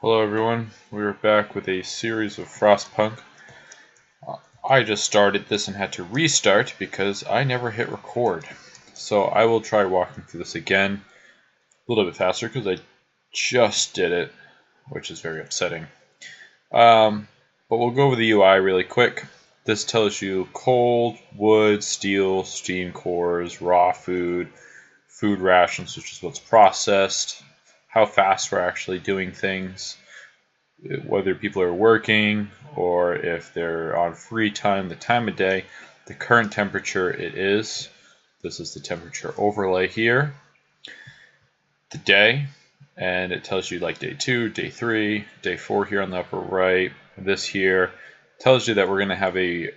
Hello everyone, we're back with a series of Frostpunk. I just started this and had to restart because I never hit record. So I will try walking through this again a little bit faster because I just did it, which is very upsetting. But we'll go over the UI really quick. This tells you coal, wood, steel, steam cores, raw food, food rations, which is what's processed, how fast we're actually doing things, whether people are working or if they're on free time, the time of day, the current temperature it is. This is the temperature overlay here, the day, and it tells you like day 2, day 3, day 4 here on the upper right. This here tells you that we're going to have a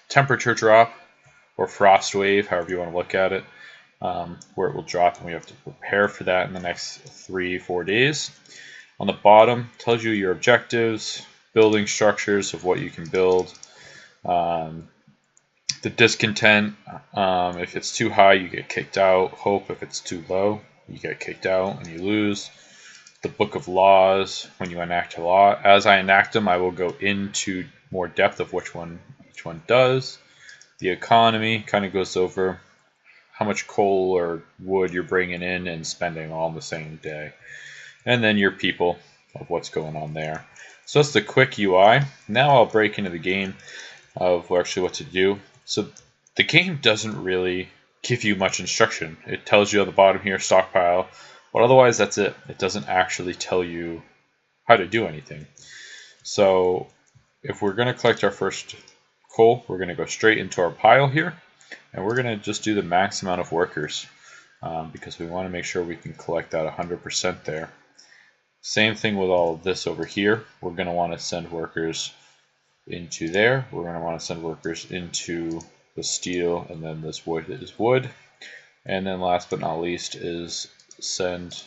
temperature drop or frost wave, however you want to look at it. Where it will drop, and we have to prepare for that in the next 3-4 days. On the bottom, tells you your objectives, building structures of what you can build, the discontent, if it's too high you get kicked out, hope if it's too low you get kicked out and you lose, the book of laws when you enact a law. As I enact them I will go into more depth of which one each one does. The economy kind of goes over how much coal or wood you're bringing in and spending all in the same day. And then your people of what's going on there. So that's the quick UI. Now I'll break into the game of actually what to do. So the game doesn't really give you much instruction. It tells you on the bottom here, stockpile, but otherwise that's it. It doesn't actually tell you how to do anything. So if we're going to collect our first coal, we're going to go straight into our pile here. And we're going to just do the max amount of workers because we want to make sure we can collect that 100% there. Same thing with all of this over here. We're going to want to send workers into there. We're going to want to send workers into the steel, and then this wood is wood. And then last but not least is send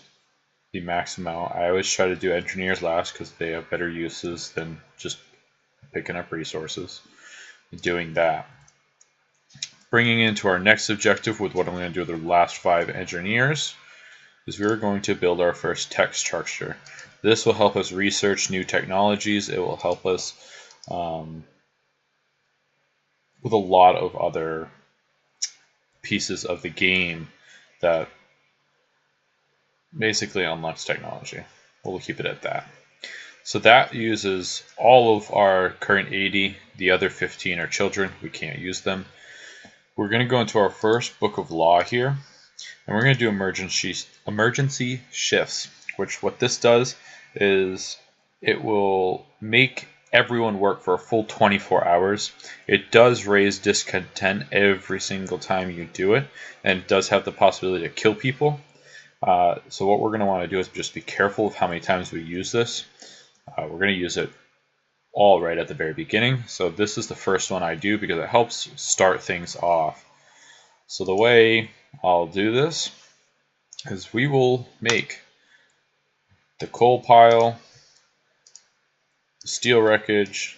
the max amount. I always try to do engineers last because they have better uses than just picking up resources and doing that. Bringing into our next objective with what I'm going to do with the last 5 engineers is we're going to build our first tech structure. This will help us research new technologies. It will help us with a lot of other pieces of the game that basically unlocks technology. We'll keep it at that. So that uses all of our current 80. The other 15 are children. We can't use them. We're going to go into our first book of law here, and we're going to do emergency shifts, which what this does is it will make everyone work for a full 24 hours. It does raise discontent every single time you do it, and it does have the possibility to kill people. So what we're going to want to do is just be careful of how many times we use this. We're going to use it all right at the very beginning. So this is the first one I do because it helps start things off. So the way I'll do this is we will make the coal pile, steel wreckage,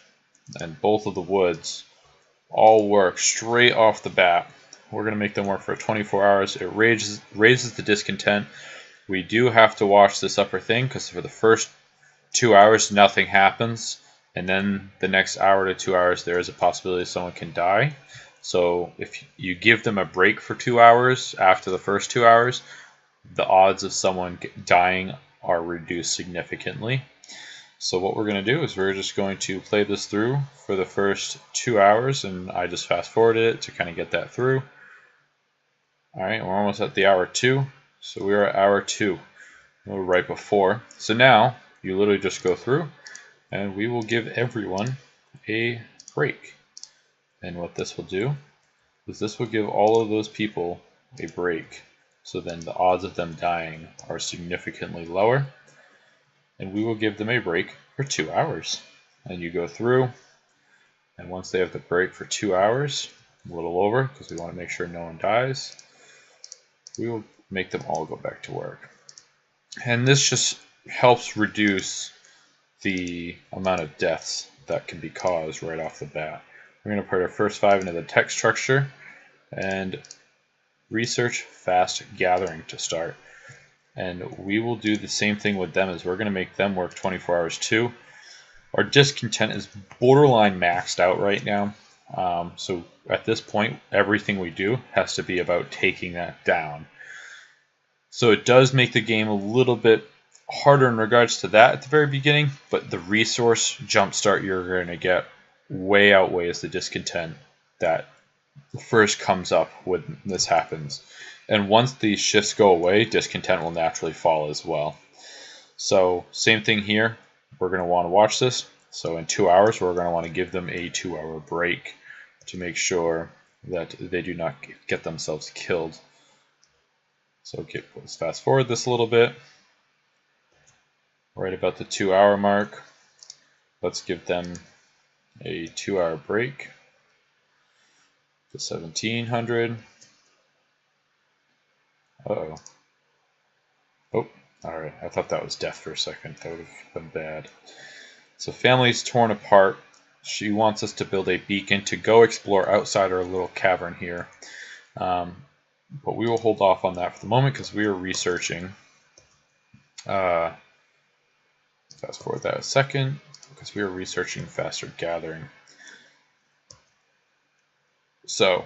and both of the woods all work straight off the bat. We're going to make them work for 24 hours. It raises the discontent. We do have to watch this upper thing because for the first 2 hours nothing happens. And then the next hour to 2 hours, there is a possibility someone can die. So if you give them a break for 2 hours after the first 2 hours, the odds of someone dying are reduced significantly. So what we're going to do is we're just going to play this through for the first 2 hours, and I just fast forwarded it to kind of get that through. Alright, we're almost at the hour 2. So we're at hour 2. We're right before. So now you literally just go through, and we will give everyone a break. And what this will do is this will give all of those people a break. So then the odds of them dying are significantly lower. And we will give them a break for 2 hours. And you go through, and once they have the break for 2 hours, a little over because we want to make sure no one dies, we will make them all go back to work. And this just helps reduce the amount of deaths that can be caused right off the bat. We're going to put our first 5 into the tech structure and research fast gathering to start. and we will do the same thing with them, as we're going to make them work 24 hours too. Our discontent is borderline maxed out right now. So at this point, everything we do has to be about taking that down. So it does make the game a little bit harder in regards to that at the very beginning, but the resource jumpstart you're going to get way outweighs the discontent that first comes up when this happens. And once these shifts go away, discontent will naturally fall as well. So same thing here, we're going to want to watch this. So in 2 hours, we're going to want to give them a 2-hour break to make sure that they do not get themselves killed. So let's fast forward this a little bit. Right about the 2-hour mark, let's give them a 2-hour break to 1700. Uh-oh. Oh, alright. I thought that was death for a second. That would have been bad. So family's torn apart. She wants us to build a beacon to go explore outside our little cavern here. But we will hold off on that for the moment because we are researching. Fast forward that a second because we are researching faster gathering. So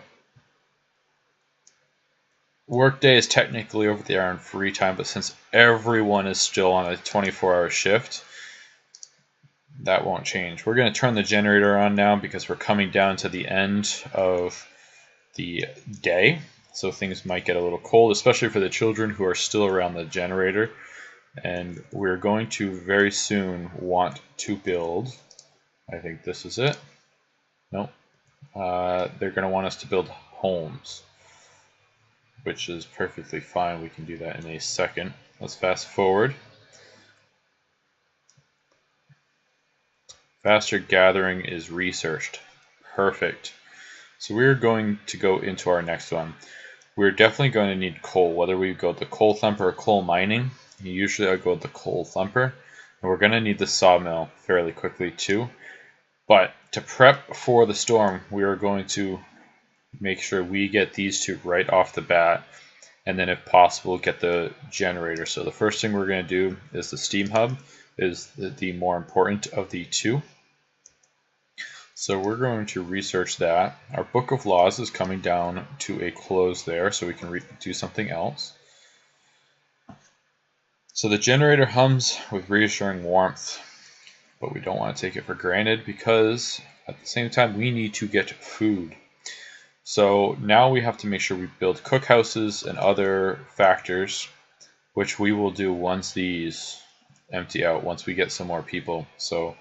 workday is technically over there on free time, but since everyone is still on a 24-hour shift, that won't change. We're going to turn the generator on now because we're coming down to the end of the day. So things might get a little cold, especially for the children who are still around the generator. And we're going to very soon want to build, I think this is it. Nope. They're going to want us to build homes, which is perfectly fine. We can do that in a second. Let's fast forward. Faster gathering is researched. Perfect. So we're going to go into our next one. We're definitely going to need coal, whether we go the coal thumper or coal mining. Usually I go with the coal thumper. And we're going to need the sawmill fairly quickly too. But to prep for the storm, we are going to make sure we get these two right off the bat. And then if possible, get the generator. So the first thing we're going to do is the steam hub is the more important of the two. So we're going to research that. Our book of laws is coming down to a close there, so we can do something else. So the generator hums with reassuring warmth, but we don't want to take it for granted because at the same time we need to get food. So now we have to make sure we build cookhouses and other factors, which we will do once these empty out, once we get some more people. So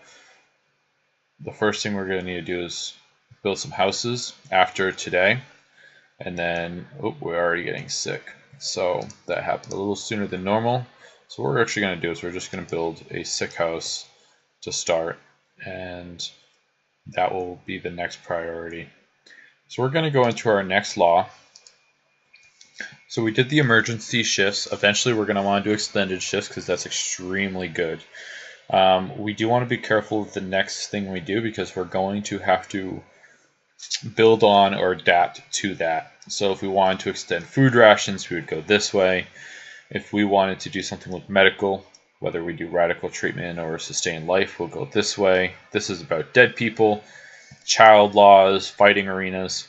the first thing we're going to need to do is build some houses after today. And then, we're already getting sick. So that happened a little sooner than normal. So what we're actually going to do is we're just going to build a sick house to start. And that will be the next priority. So we're going to go into our next law. So we did the emergency shifts. Eventually we're going to want to do extended shifts because that's extremely good. We do want to be careful with the next thing we do because we're going to have to build on or adapt to that. So if we wanted to extend food rations, we would go this way. If we wanted to do something with medical, whether we do radical treatment or sustain life, we'll go this way. This is about dead people, child laws, fighting arenas.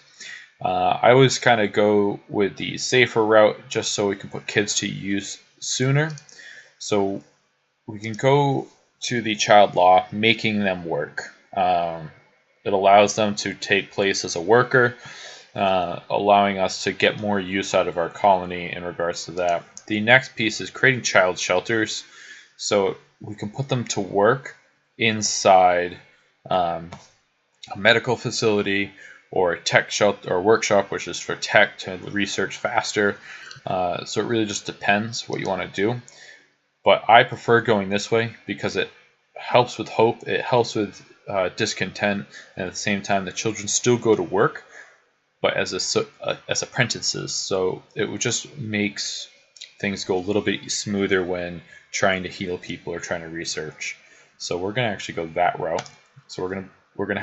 I always kind of go with the safer route just so we can put kids to use sooner. So we can go to the child law, making them work. It allows them to take place as a worker, allowing us to get more use out of our colony in regards to that. The next piece is creating child shelters, so we can put them to work inside a medical facility or a tech shelter or workshop, which is for tech to research faster. So it really just depends what you want to do. But I prefer going this way because it helps with hope, it helps with discontent, and at the same time the children still go to work, but as apprentices. So it just makes things go a little bit smoother when trying to heal people or trying to research. So we're going to actually go that route. So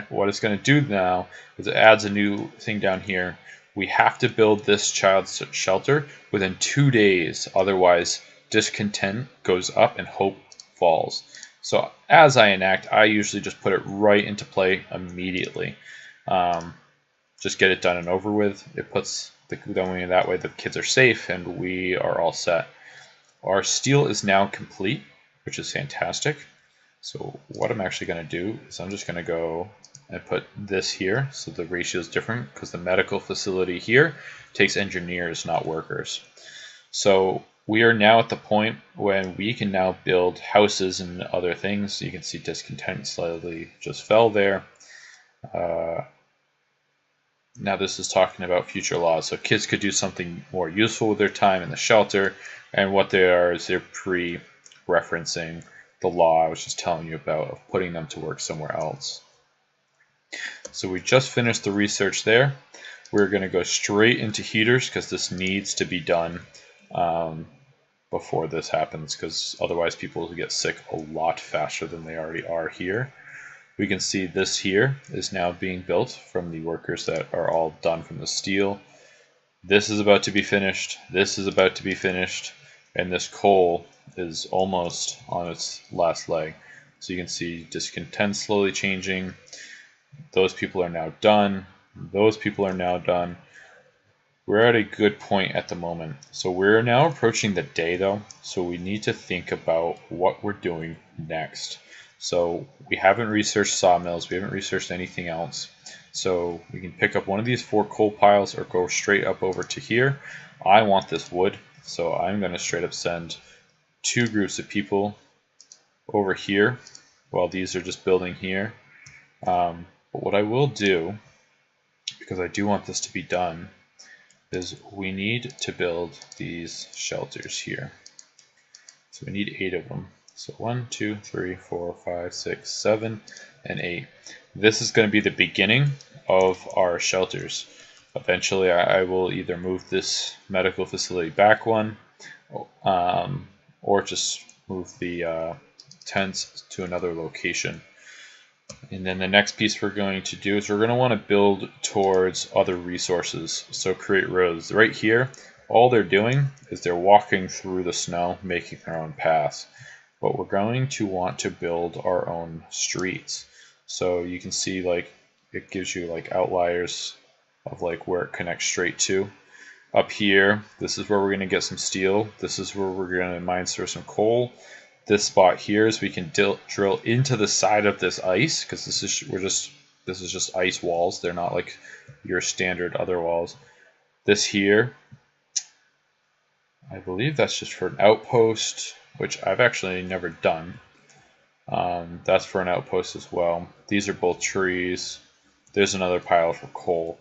what it's going to do now is it adds a new thing down here. We have to build this child shelter within 2 days, otherwise discontent goes up and hope falls. So as I enact, I usually just put it right into play immediately. Just get it done and over with. It puts that way the kids are safe and we are all set. Our steel is now complete, which is fantastic. So what I'm actually going to do is I'm just going to go and put this here, so the ratio is different because the medical facility here takes engineers, not workers. So we are now at the point when we can now build houses and other things. You can see discontent slightly just fell there. Now this is talking about future laws. So kids could do something more useful with their time in the shelter, and what they are is they're pre-referencing the law I was just telling you about of putting them to work somewhere else. So we just finished the research there. We're going to go straight into heaters because this needs to be done before this happens, because otherwise people will get sick a lot faster than they already are here. We can see this here is now being built from the workers that are all done from the steel. This is about to be finished. This is about to be finished. And this coal is almost on its last leg. So you can see discontent slowly changing. Those people are now done. Those people are now done. We're at a good point at the moment. So we're now approaching the day though. So we need to think about what we're doing next. So we haven't researched sawmills. We haven't researched anything else. So we can pick up one of these 4 coal piles or go straight up over to here. I want this wood. So I'm going to straight up send 2 groups of people over here while these are just building here. But what I will do, because I do want this to be done, is we need to build these shelters here. So we need 8 of them. So 1, 2, 3, 4, 5, 6, 7, and 8. This is going to be the beginning of our shelters. Eventually I will either move this medical facility back one, or just move the tents to another location. And then the next piece we're going to do is we're going to want to build towards other resources. So create roads. Right here, all they're doing is they're walking through the snow, making their own paths. But we're going to want to build our own streets. So you can see like it gives you like outliers of like where it connects straight to. Up here, this is where we're going to get some steel. This is where we're going to mine through some coal. This spot here is we can drill into the side of this ice, because this is just ice walls. They're not like your standard other walls. This here, I believe that's just for an outpost, which I've actually never done. That's for an outpost as well. These are both trees. There's another pile for coal.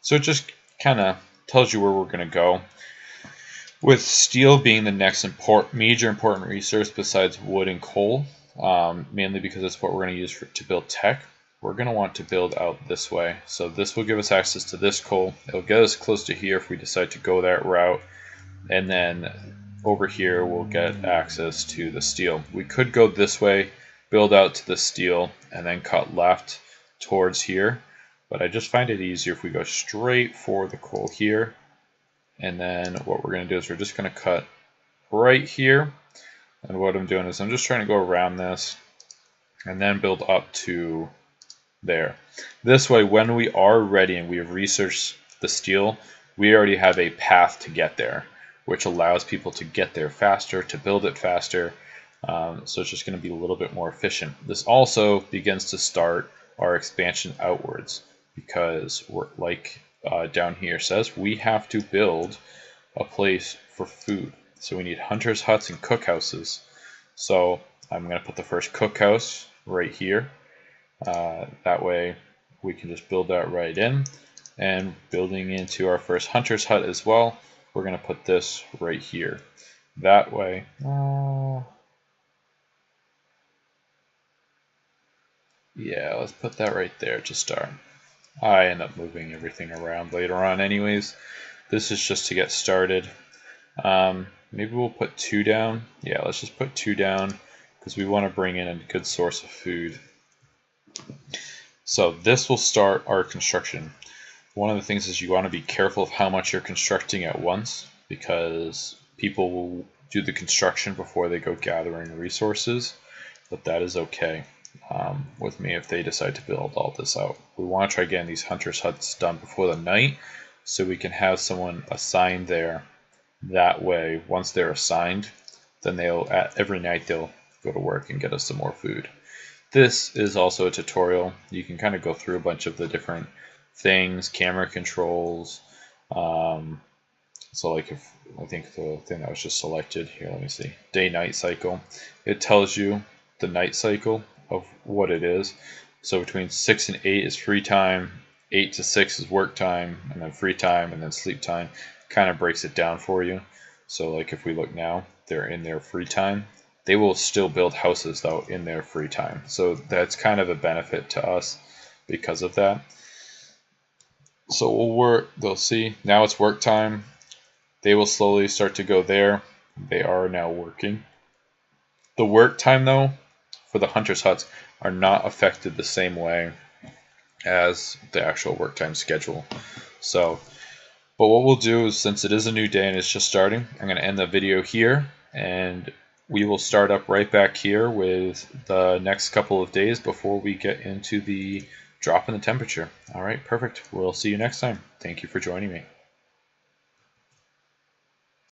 So it just kind of tells you where we're going to go. With steel being the next major important resource besides wood and coal, mainly because it's what we're going to use to build tech, we're going to want to build out this way. So this will give us access to this coal. It'll get us close to here if we decide to go that route. And then over here we'll get access to the steel. We could go this way, build out to the steel, and then cut left towards here. But I just find it easier if we go straight for the coal here. And then what we're going to do is we're just going to cut right here. And what I'm doing is I'm just trying to go around this and then build up to there. This way, when we are ready and we have researched the steel, we already have a path to get there, which allows people to get there faster, to build it faster. So it's just going to be a little bit more efficient. This also begins to start our expansion outwards, because we're like down here says, we have to build a place for food. So we need hunters' huts and cookhouses. So I'm going to put the first cookhouse right here. That way we can just build that right in. And building into our first hunter's hut as well, we're going to put this right here. That way, yeah, let's put that right there to start. I end up moving everything around later on anyways. This is just to get started. Maybe we'll put 2 down. Yeah, let's just put 2 down because we want to bring in a good source of food. So this will start our construction. One of the things is you want to be careful of how much you're constructing at once, because people will do the construction before they go gathering resources, but that is okay with me if they decide to build all this out. We want to try getting these hunters' huts done before the night so we can have someone assigned there. That way, once they're assigned, then every night they'll go to work and get us some more food. This is also a tutorial. You can kind of go through a bunch of the different things, camera controls. So like if I think the thing that was just selected here, let me see, day-night cycle. It tells you the night cycle of what it is. So between 6 and 8 is free time, 8 to 6 is work time, and then free time, and then sleep time. Kind of breaks it down for you. So like if we look now, they're in their free time. They will still build houses though in their free time. So that's kind of a benefit to us because of that. So they'll see, now it's work time. They will slowly start to go there. They are now working. The work time though, for the hunters' huts, are not affected the same way as the actual work time schedule. So, but what we'll do is, since it is a new day and it's just starting, I'm going to end the video here, and we will start up right back here with the next couple of days before we get into the drop in the temperature. All right, perfect. We'll see you next time. Thank you for joining me.